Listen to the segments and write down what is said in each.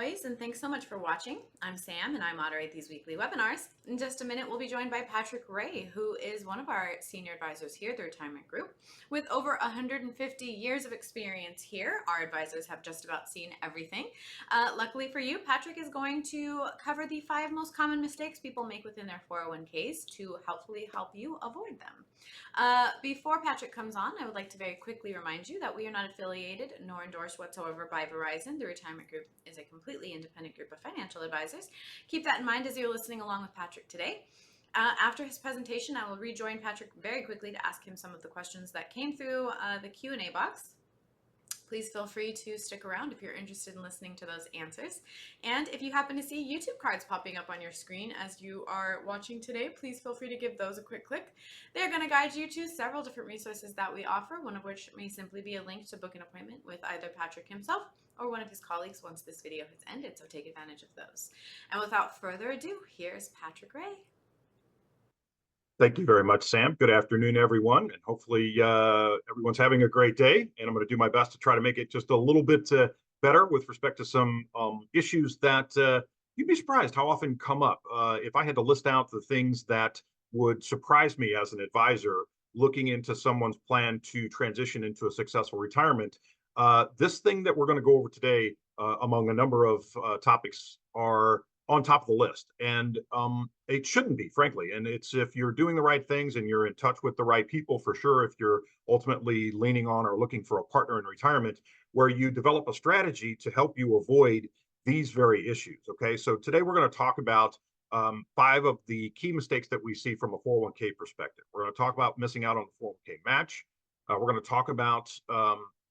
always, and thanks so much for watching. I'm Sam, and I moderate these weekly webinars. In just a minute, we'll be joined by Patrick Ray, who is one of our senior advisors here at the Retirement Group. With over 150 years of experience here, our advisors have just about seen everything. Luckily for you, Patrick is going to cover the 5 most common mistakes people make within their 401ks to helpfully help you avoid them. Before Patrick comes on, I would like to very quickly remind you that we are not affiliated nor endorsed whatsoever by Verizon. The Retirement Group is a completely independent group of financial advisors. Keep that in mind as you're listening along with Patrick today. After his presentation, I will rejoin Patrick very quickly to ask him some of the questions that came through the Q&A box. Please feel free to stick around if you're interested in listening to those answers. And if you happen to see YouTube cards popping up on your screen as you are watching today, please feel free to give those a quick click. They're going to guide you to several different resources that we offer, one of which may simply be a link to book an appointment with either Patrick himself or one of his colleagues once this video has ended, so take advantage of those. And without further ado, here's Patrick Ray. Thank you very much, Sam. Good afternoon, everyone. And hopefully everyone's having a great day. And I'm going to do my best to try to make it just a little bit better with respect to some issues that you'd be surprised how often come up. If I had to list out the things that would surprise me as an advisor looking into someone's plan to transition into a successful retirement, this thing that we're going to go over today, among a number of topics, are on top of the list. And it shouldn't be, frankly. And it's if you're doing the right things and you're in touch with the right people, for sure, if you're ultimately leaning on or looking for a partner in retirement, where you develop a strategy to help you avoid these very issues. Okay. So today we're going to talk about 5 of the key mistakes that we see from a 401k perspective. We're going to talk about missing out on the 401k match. We're going to talk about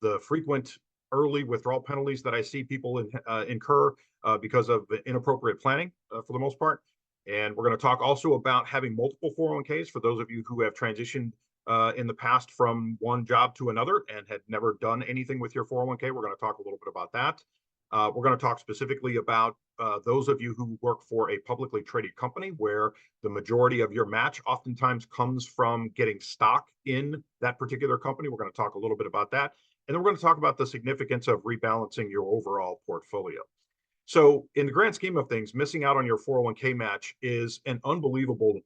the frequent early withdrawal penalties that I see people incur because of inappropriate planning for the most part. And we're going to talk also about having multiple 401ks for those of you who have transitioned in the past from one job to another and had never done anything with your 401k. We're going to talk a little bit about that. We're going to talk specifically about those of you who work for a publicly traded company where the majority of your match oftentimes comes from getting stock in that particular company. We're going to talk a little bit about that. And then we're going to talk about the significance of rebalancing your overall portfolio. So in the grand scheme of things, missing out on your 401k match is an unbelievable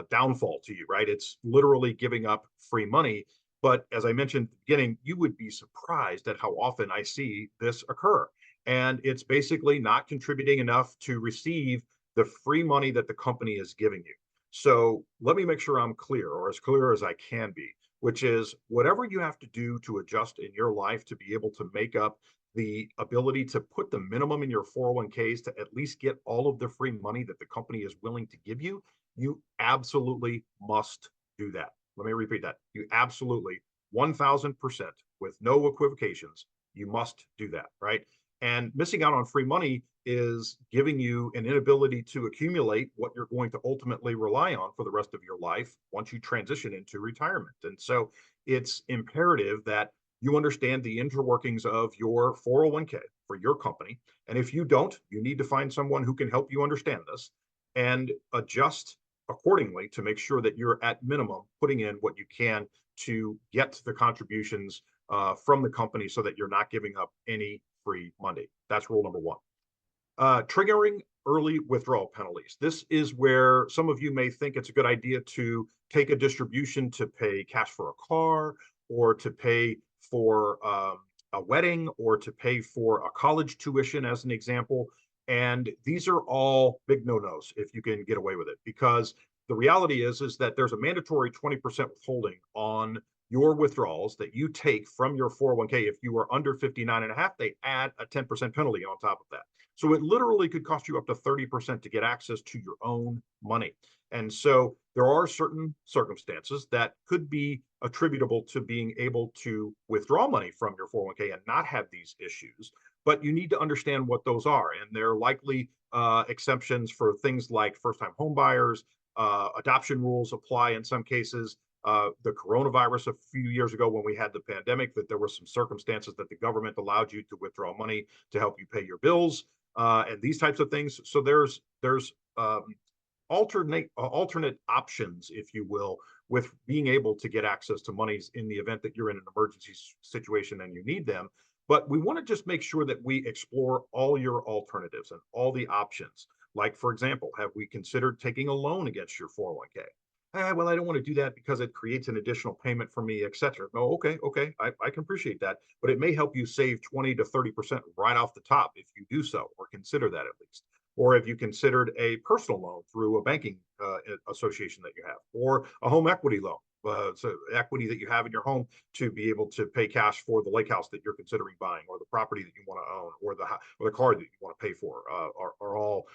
downfall to you, right? It's literally giving up free money. But as I mentioned at the beginning, you would be surprised at how often I see this occur. And it's basically not contributing enough to receive the free money that the company is giving you. So let me make sure I'm clear, or as clear as I can be, which is whatever you have to do to adjust in your life to be able to make up the ability to put the minimum in your 401ks to at least get all of the free money that the company is willing to give you, you absolutely must do that. Let me repeat that. You absolutely 1000% with no equivocations, you must do that, right? And missing out on free money is giving you an inability to accumulate what you're going to ultimately rely on for the rest of your life once you transition into retirement. And so it's imperative that you understand the interworkings of your 401k for your company. And if you don't, you need to find someone who can help you understand this and adjust accordingly to make sure that you're at minimum putting in what you can to get the contributions from the company so that you're not giving up any free money. That's rule number 1. Triggering early withdrawal penalties. This is where some of you may think it's a good idea to take a distribution to pay cash for a car or to pay for a wedding or to pay for a college tuition, as an example. And these are all big no-nos if you can get away with it, because the reality is that there's a mandatory 20% withholding on your withdrawals that you take from your 401k. If you are under 59 and a half, they add a 10% penalty on top of that. So it literally could cost you up to 30% to get access to your own money. And so there are certain circumstances that could be attributable to being able to withdraw money from your 401k and not have these issues. But you need to understand what those are. And there are likely exceptions for things like first-time home buyers. Adoption rules apply in some cases. The coronavirus a few years ago when we had the pandemic, that there were some circumstances that the government allowed you to withdraw money to help you pay your bills and these types of things. So there's alternate options, if you will, with being able to get access to monies in the event that you're in an emergency situation and you need them. But we want to just make sure that we explore all your alternatives and all the options. Like, for example, have we considered taking a loan against your 401k? Well, I don't want to do that because it creates an additional payment for me, et cetera. No, okay. I can appreciate that. But it may help you save 20 to 30% right off the top if you do so, or consider that at least. Or have you considered a personal loan through a banking association that you have, or a home equity loan? So equity that you have in your home to be able to pay cash for the lake house that you're considering buying, or the property that you want to own, or the car that you want to pay for, are all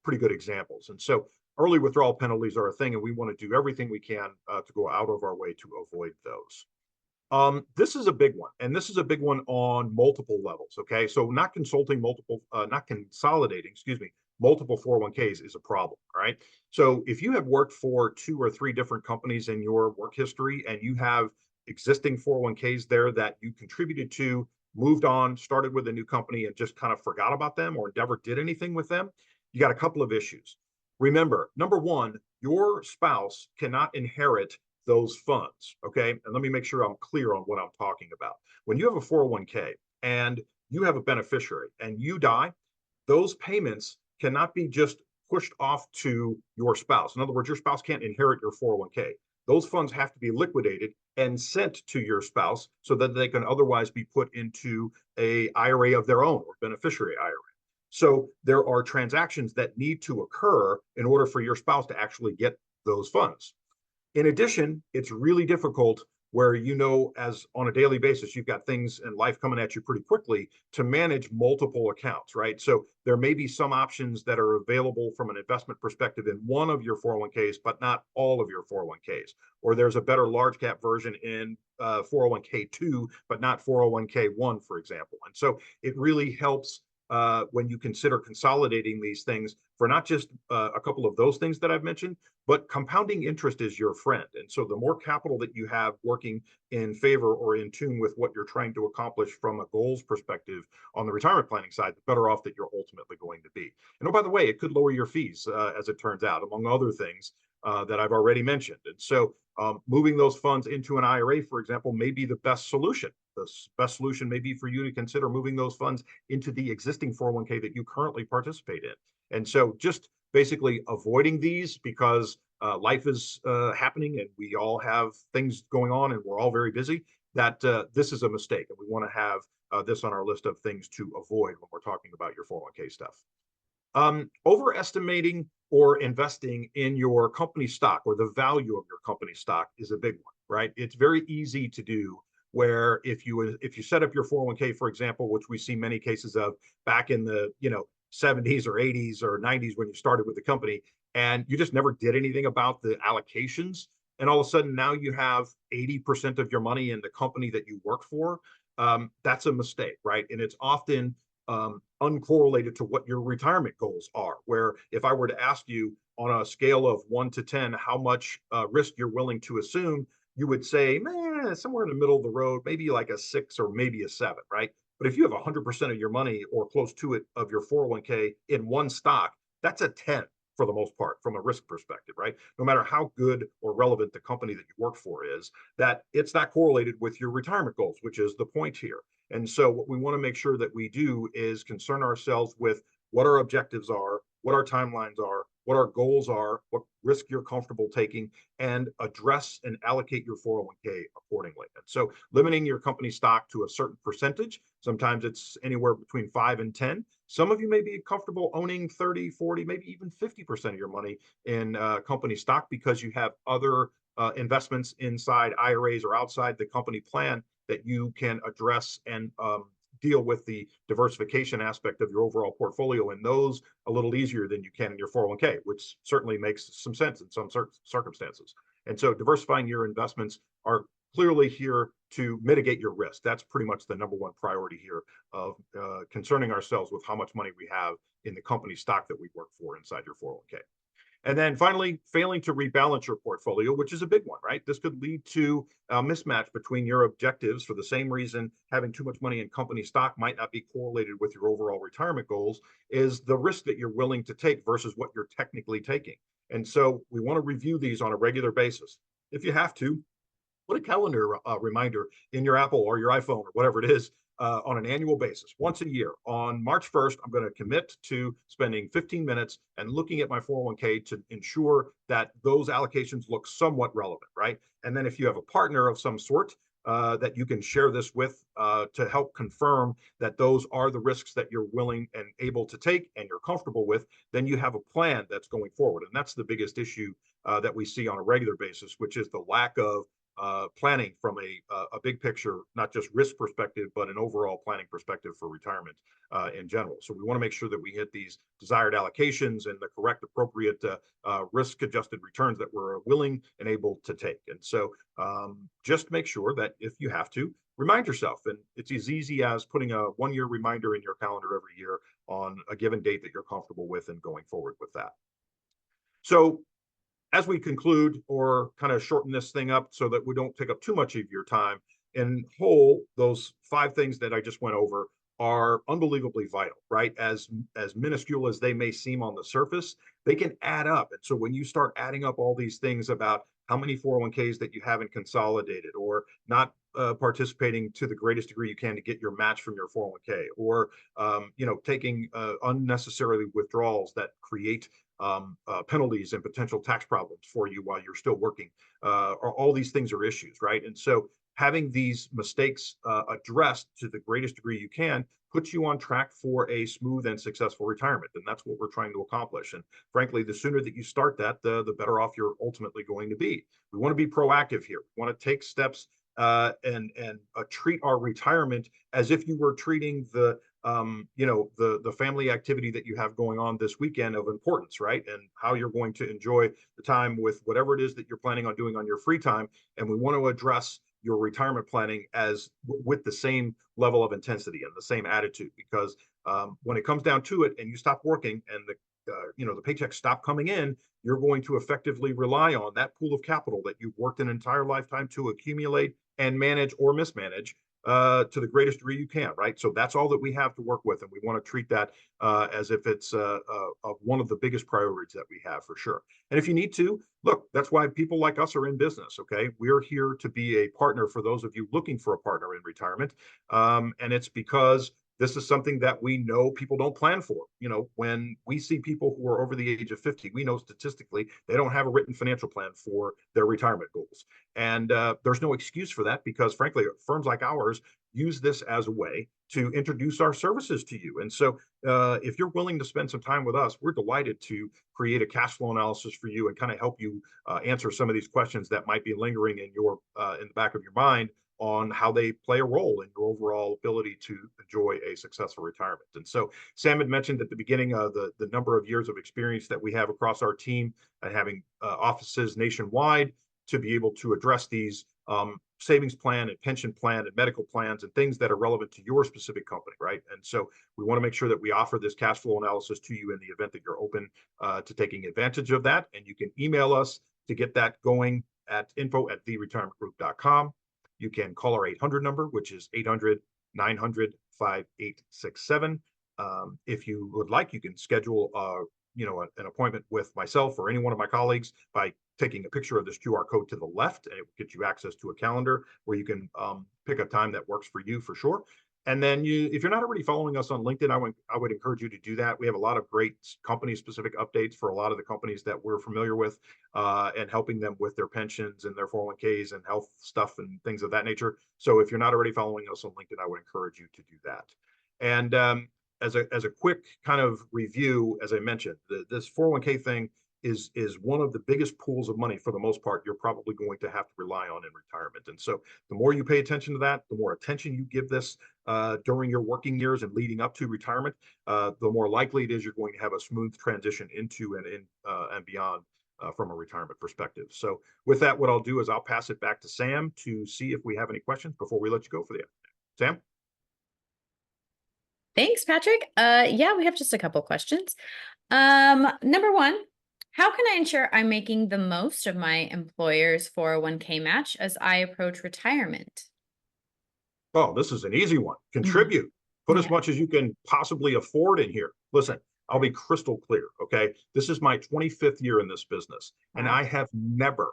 pretty good examples. And so early withdrawal penalties are a thing, and we want to do everything we can to go out of our way to avoid those. This is a big one, and this is a big one on multiple levels. Okay, so not consolidating, excuse me, multiple 401ks is a problem. All right, so if you have worked for 2 or 3 different companies in your work history, and you have existing 401ks there that you contributed to, moved on, started with a new company, and just kind of forgot about them or never did anything with them, you got a couple of issues. Remember, number one, your spouse cannot inherit those funds. Okay. And let me make sure I'm clear on what I'm talking about. When you have a 401k and you have a beneficiary and you die, those payments cannot be just pushed off to your spouse. In other words, your spouse can't inherit your 401k. Those funds have to be liquidated and sent to your spouse so that they can otherwise be put into a IRA of their own, or beneficiary IRA. So there are transactions that need to occur in order for your spouse to actually get those funds. In addition, it's really difficult where, as on a daily basis, you've got things in life coming at you pretty quickly, to manage multiple accounts, right? So there may be some options that are available from an investment perspective in one of your 401ks, but not all of your 401ks. Or there's a better large cap version in 401k2, but not 401k1, for example. And so it really helps when you consider consolidating these things for not just a couple of those things that I've mentioned, but compounding interest is your friend. And so the more capital that you have working in favor or in tune with what you're trying to accomplish from a goals perspective on the retirement planning side, the better off that you're ultimately going to be. And oh, by the way, it could lower your fees, as it turns out, among other things that I've already mentioned. And so moving those funds into an IRA, for example, may be the best solution. The best solution may be for you to consider moving those funds into the existing 401k that you currently participate in. And so just basically avoiding these, because life is happening and we all have things going on and we're all very busy, that this is a mistake. And we want to have this on our list of things to avoid when we're talking about your 401k stuff. Overestimating or investing in your company stock, or the value of your company stock, is a big one, right? It's very easy to do, where if you set up your 401k, for example, which we see many cases of back in the 70s or 80s or 90s when you started with the company, and you just never did anything about the allocations, and all of a sudden now you have 80% of your money in the company that you work for. That's a mistake, right? And it's often uncorrelated to what your retirement goals are. Where if I were to ask you on a scale of 1 to 10 how much risk you're willing to assume, you would say, man, somewhere in the middle of the road, maybe like a 6 or maybe a 7, right? But if you have 100% of your money, or close to it, of your 401k in one stock, that's a 10 for the most part from a risk perspective, right? No matter how good or relevant the company that you work for is, that it's not correlated with your retirement goals, which is the point here. And so what we want to make sure that we do is concern ourselves with what our objectives are, what our timelines are, what our goals are, what risk you're comfortable taking, and address and allocate your 401k accordingly. And so limiting your company stock to a certain percentage, sometimes it's anywhere between 5 and 10. Some of you may be comfortable owning 30, 40, maybe even 50% of your money in company stock, because you have other investments inside IRAs or outside the company plan that you can address and deal with the diversification aspect of your overall portfolio in those a little easier than you can in your 401k, which certainly makes some sense in some circumstances. And so diversifying your investments are clearly here to mitigate your risk. That's pretty much the number one priority here, of concerning ourselves with how much money we have in the company stock that we work for inside your 401k. And then finally, failing to rebalance your portfolio, which is a big one, right? This could lead to a mismatch between your objectives. For the same reason, having too much money in company stock might not be correlated with your overall retirement goals, is the risk that you're willing to take versus what you're technically taking. And so we want to review these on a regular basis. If you have to, put a calendar reminder in your Apple or your iPhone or whatever it is, on an annual basis, once a year. On March 1st, I'm going to commit to spending 15 minutes and looking at my 401k to ensure that those allocations look somewhat relevant, right? And then if you have a partner of some sort that you can share this with to help confirm that those are the risks that you're willing and able to take and you're comfortable with, then you have a plan that's going forward. And that's the biggest issue that we see on a regular basis, which is the lack of planning from a big picture, not just risk perspective, but an overall planning perspective for retirement in general. So we want to make sure that we hit these desired allocations and the correct, appropriate risk-adjusted returns that we're willing and able to take. And so just make sure that if you have to, remind yourself. And it's as easy as putting a one-year reminder in your calendar every year on a given date that you're comfortable with and going forward with that. So as we conclude or kind of shorten this thing up so that we don't take up too much of your time, in whole, those 5 things that I just went over are unbelievably vital, right? As minuscule as they may seem on the surface, they can add up. And so when you start adding up all these things about how many 401ks that you haven't consolidated or not participating to the greatest degree you can to get your match from your 401k, or taking unnecessarily withdrawals that create penalties and potential tax problems for you while you're still working. All these things are issues, right? And so having these mistakes addressed to the greatest degree you can puts you on track for a smooth and successful retirement. And that's what we're trying to accomplish. And frankly, the sooner that you start that, the better off you're ultimately going to be. We want to be proactive here. We want to take steps and treat our retirement as if you were treating the family activity that you have going on this weekend of importance, right? And how you're going to enjoy the time with whatever it is that you're planning on doing on your free time. And we want to address your retirement planning as with the same level of intensity and the same attitude, because when it comes down to it and you stop working and the paychecks stop coming in, you're going to effectively rely on that pool of capital that you've worked an entire lifetime to accumulate and manage or mismanage to the greatest degree you can, right? So that's all that we have to work with, and we want to treat that as if it's one of the biggest priorities that we have for sure. And if you need to, look, that's why people like us are in business, okay? We're here to be a partner for those of you looking for a partner in retirement, and it's because this is something that we know people don't plan for. When we see people who are over the age of 50, we know statistically they don't have a written financial plan for their retirement goals. And there's no excuse for that because, frankly, firms like ours use this as a way to introduce our services to you. And so if you're willing to spend some time with us, we're delighted to create a cash flow analysis for you and kind of help you answer some of these questions that might be lingering in the back of your mind on how they play a role in your overall ability to enjoy a successful retirement. And so Sam had mentioned at the beginning the number of years of experience that we have across our team and having offices nationwide to be able to address these savings plan and pension plan and medical plans and things that are relevant to your specific company, right? And so we want to make sure that we offer this cash flow analysis to you in the event that you're open to taking advantage of that. And you can email us to get that going at info@theretirementgroup.com. You can call our 800 number, which is 800-900-5867. If you would like, you can schedule an appointment with myself or any one of my colleagues by taking a picture of this QR code to the left, and it will get you access to a calendar where you can pick a time that works for you for sure. And then if you're not already following us on LinkedIn, I would encourage you to do that. We have a lot of great company-specific updates for a lot of the companies that we're familiar with and helping them with their pensions and their 401ks and health stuff and things of that nature. So if you're not already following us on LinkedIn, I would encourage you to do that. And as a quick kind of review, as I mentioned, this 401k thing is one of the biggest pools of money for the most part you're probably going to have to rely on in retirement. And so the more you pay attention to that, the more attention you give this during your working years and leading up to retirement, the more likely it is you're going to have a smooth transition into and beyond from a retirement perspective. So with that, what I'll do is I'll pass it back to Sam to see if we have any questions before we let you go for the afternoon. Sam? Thanks, Patrick. Yeah, we have just a couple questions. Number one, how can I ensure I'm making the most of my employer's 401k match as I approach retirement? Oh, this is an easy one. Contribute. Put as much as you can possibly afford in here. Listen, I'll be crystal clear, okay? This is my 25th year in this business, and I have never,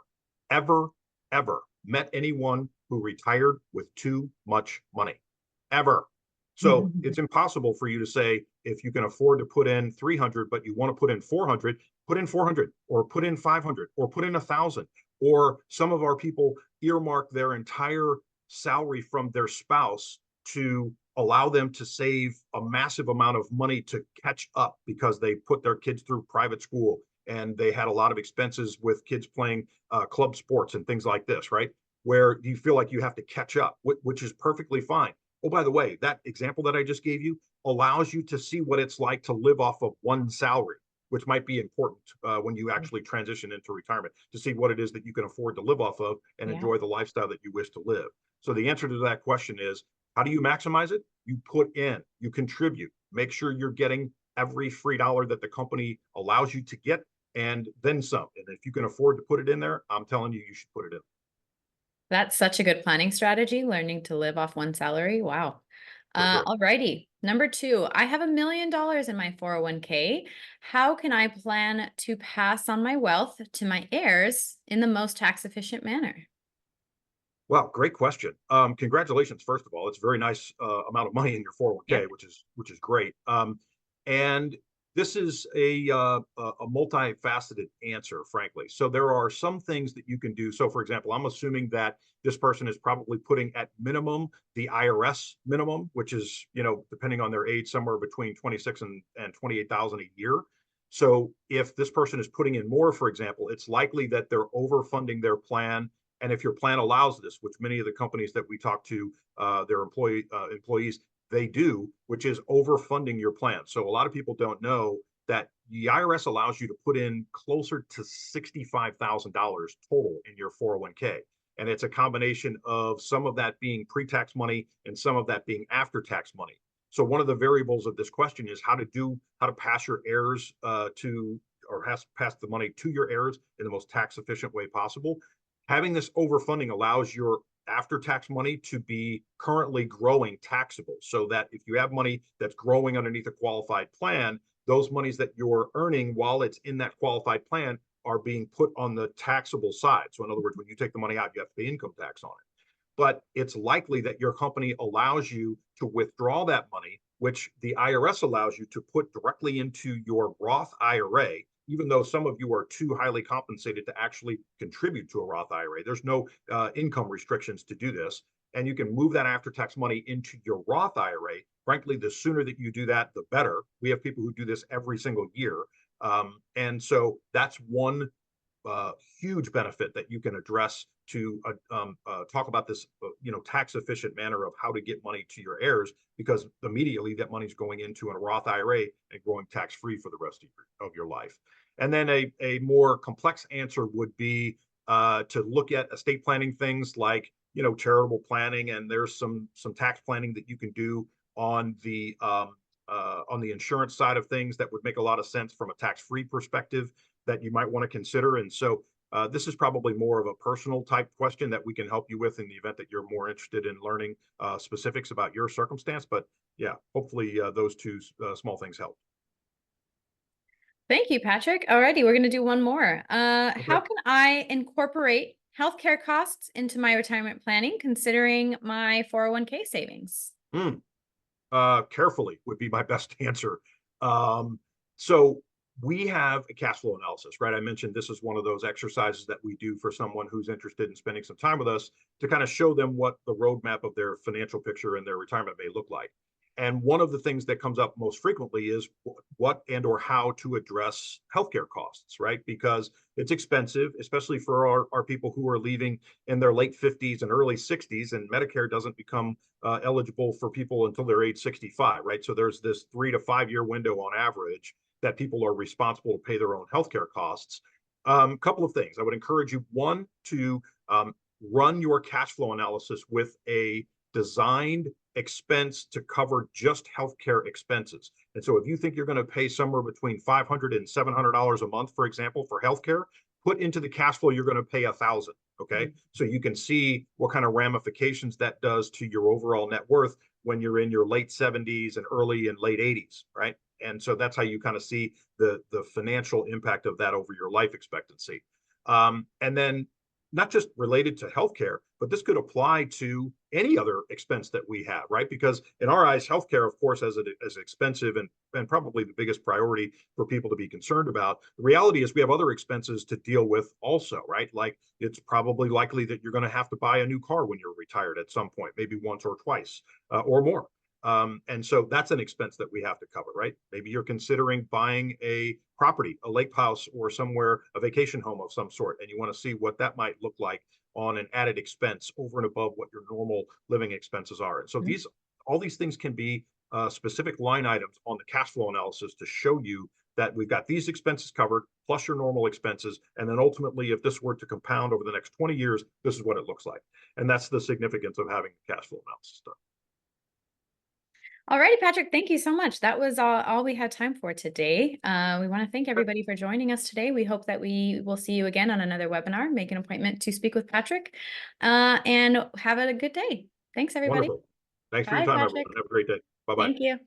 ever, ever met anyone who retired with too much money. Ever. So it's impossible for you to say, if you can afford to put in 300, but you want to put in 400 or put in 500 or put in 1,000. Or some of our people earmark their entire salary from their spouse to allow them to save a massive amount of money to catch up because they put their kids through private school and they had a lot of expenses with kids playing club sports and things like this, right? Where you feel like you have to catch up, which is perfectly fine. Oh, by the way, that example that I just gave you allows you to see what it's like to live off of one salary, which might be important when you actually transition into retirement, to see what it is that you can afford to live off of and Yeah. enjoy the lifestyle that you wish to live. So the answer to that question is, how do you maximize it? You put in, you contribute, make sure you're getting every free dollar that the company allows you to get, and then some. And if you can afford to put it in there, I'm telling you, you should put it in. That's such a good planning strategy, learning to live off one salary. Wow. For sure. Alrighty. Number two, I have $1 million in my 401k. How can I plan to pass on my wealth to my heirs in the most tax efficient manner? Well, great question. Congratulations, first of all. It's a very nice amount of money in your Yeah. 401k, which is great. And this is a multifaceted answer, frankly. So there are some things that you can do. So, for example, I'm assuming that this person is probably putting at minimum the IRS minimum, which is, depending on their age, somewhere between 26 and 28,000 a year. So if this person is putting in more, for example, it's likely that they're overfunding their plan. And if your plan allows this, which many of the companies that we talk to, their employees, they do, which is overfunding your plan. So a lot of people don't know that the IRS allows you to put in closer to $65,000 total in your 401k. And it's a combination of some of that being pre-tax money and some of that being after-tax money. So one of the variables of this question is how to pass your heirs pass the money to your heirs in the most tax efficient way possible. Having this overfunding allows your after tax money to be currently growing taxable, so that if you have money that's growing underneath a qualified plan, those monies that you're earning while it's in that qualified plan are being put on the taxable side. So in other words, when you take the money out, you have to pay income tax on it. But it's likely that your company allows you to withdraw that money, which the IRS allows you to put directly into your Roth IRA, even though some of you are too highly compensated to actually contribute to a Roth IRA. There's no income restrictions to do this. And you can move that after tax money into your Roth IRA. Frankly, the sooner that you do that, the better. We have people who do this every single year. And so that's one huge benefit that you can address to talk about this, tax efficient manner of how to get money to your heirs, because immediately that money's going into a Roth IRA and growing tax free for the rest of your life. And then a more complex answer would be to look at estate planning things like, charitable planning, and there's some tax planning that you can do on the insurance side of things that would make a lot of sense from a tax free perspective that you might want to consider. And so this is probably more of a personal type question that we can help you with in the event that you're more interested in learning specifics about your circumstance. But yeah, hopefully those two small things help. Thank you, Patrick. Alrighty, we're going to do one more. Okay. How can I incorporate healthcare costs into my retirement planning, considering my 401k savings? Mm. Carefully would be my best answer. So we have a cash flow analysis, right? I mentioned this is one of those exercises that we do for someone who's interested in spending some time with us to kind of show them what the roadmap of their financial picture and their retirement may look like. And one of the things that comes up most frequently is what and or how to address healthcare costs, right? Because it's expensive, especially for our people who are leaving in their late 50s and early 60s, and Medicare doesn't become eligible for people until they're age 65, right? So there's this 3 to 5 year window on average that people are responsible to pay their own healthcare costs. Couple of things I would encourage you: one, to run your cash flow analysis with a designed expense to cover just healthcare expenses. And so if you think you're going to pay somewhere between $500 and $700 a month, for example, for healthcare, put into the cash flow you're going to pay 1,000. Okay, so you can see what kind of ramifications that does to your overall net worth when you're in your late 70s and early and late 80s, right? And so that's how you kind of see the financial impact of that over your life expectancy. And then not just related to healthcare, but this could apply to any other expense that we have, right? Because in our eyes, healthcare, of course, as expensive and probably the biggest priority for people to be concerned about. The reality is we have other expenses to deal with also, right? Like it's probably likely that you're going to have to buy a new car when you're retired at some point, maybe once or twice or more. And so that's an expense that we have to cover, right? Maybe you're considering buying a property, a lake house, or somewhere, a vacation home of some sort, and you want to see what that might look like on an added expense over and above what your normal living expenses are. And so Mhm. all these things can be specific line items on the cash flow analysis to show you that we've got these expenses covered plus your normal expenses. And then ultimately, if this were to compound over the next 20 years, this is what it looks like. And that's the significance of having the cash flow analysis done. All righty, Patrick, thank you so much. That was all we had time for today. We want to thank everybody for joining us today. We hope that we will see you again on another webinar. Make an appointment to speak with Patrick and have a good day. Thanks, everybody. Wonderful. Thanks for your Bye, time, everyone. Patrick. Have a great day. Bye bye. Thank you.